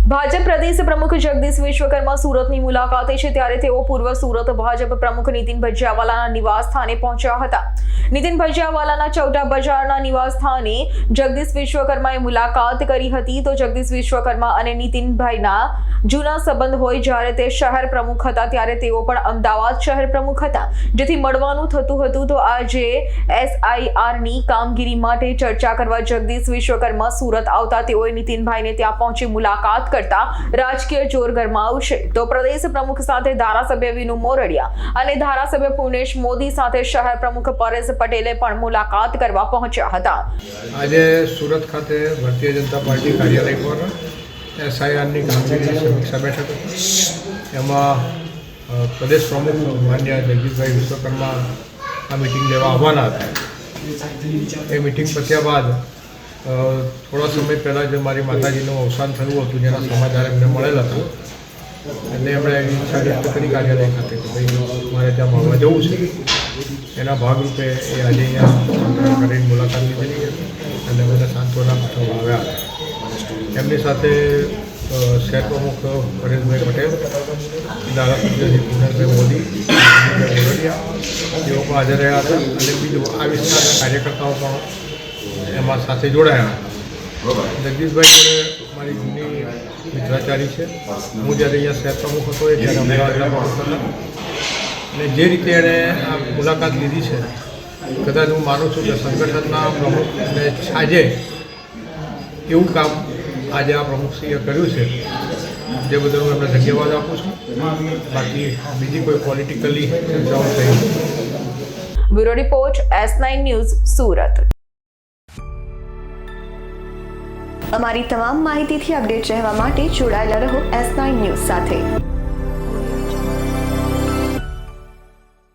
ભાજપ પ્રદેશ પ્રમુખ જગદીશ વિશ્વકર્મા સુરતની મુલાકાતે છે ત્યારે તેઓ પૂર્વ સુરત ભાજપ પ્રમુખ નીતિન ભજીયાવાલાના નિવાસ સ્થાને પહોંચ્યા હતા। નીતિન ભજીયાવાલાના ચૌટા બજારના નિવાસ સ્થાને જગદીશ વિશ્વકર્માએ મુલાકાત કરી હતી। તો જગદીશ વિશ્વકર્મા અને નીતિનભાઈના જૂના સંબંધ હોય જ્યારે તે શહેર પ્રમુખ હતા ત્યારે તેઓ પણ અમદાવાદ શહેર પ્રમુખ હતા, જેથી મળવાનું થતું હતું। તો આજે SIRની કામગીરી માટે ચર્ચા કરવા જગદીશ વિશ્વકર્મા સુરત આવતા તેઓએ નીતિનભાઈને ત્યાં પહોંચી મુલાકાત કરતા રાજકીય જોર ગરમાયું છે। તો પ્રદેશ પ્રમુખ સાથે ધારાસભ્ય વિનુ મોરડિયા અને ધારાસભ્ય પુનેશ મોદી સાથે શહેર પ્રમુખ પરેશ પટેલે પણ મુલાકાત કરવા પહોંચ્યા હતા। આજે સુરત ખાતે ભારતીય જનતા પાર્ટી કાર્યાલય પર SIRની કામગીરીની સમીક્ષા બેઠક હતી। એમાં પ્રદેશ પ્રમુખ માન્ય જગદીશભાઈ વિશ્વકર્મા આ મિટિંગ લેવા આવવાના હતા। એ મિટિંગ પત્યા બાદ થોડા સમય પહેલાં જ મારી માતાજીનું અવસાન થયું હતું, જેના સમાચાર એમને મળેલા હતા એટલે એમણે ઈચ્છા વ્યક્ત કરી કાર્યાલય ખાતે કે ભાઈ મારે ત્યાં મળવા જવું છે। એના ભાગરૂપે એ આજે અહીંયા કરીને મુલાકાત લીધેલી હતી અને મને સાંત્વના પાઠવવા આવ્યા હતા। એમની સાથે શહેર પ્રમુખ પરેશભાઈ પટેલ, ધારાસભ્ય શ્રી પુનેશભાઈ મોદી, મોરડિયા તેઓ પણ હાજર રહ્યા હતા અને બીજું આ વિસ્તારના કાર્યકર્તાઓ પણ એમાં સાથે જોડાયા હતા। જગદીશભાઈ જોડે મારી જૂની મિત્રાચારી છે। હું જ્યારે અહીંયા શહેર પ્રમુખ હતો એ ત્યારે અમદાવાદના પ્રમુખ હતા અને જે રીતે એણે આ મુલાકાત લીધી છે, કદાચ હું માનું છું કે સંગઠનના પ્રમુખને છાજે એવું કામ આજે આ પ્રમુખશ્રીએ કર્યું છે, જે બદલ હું એમને ધન્યવાદ આપું છું। બાકી બીજી કોઈ પોલિટિકલી ચર્ચાઓ થઈ નથી। Bureau report S9 news Surat. અમારી તમામ માહિતીથી અપડેટ રહેવા માટે જોડાયેલા રહો S9 ન્યૂઝ સાથે।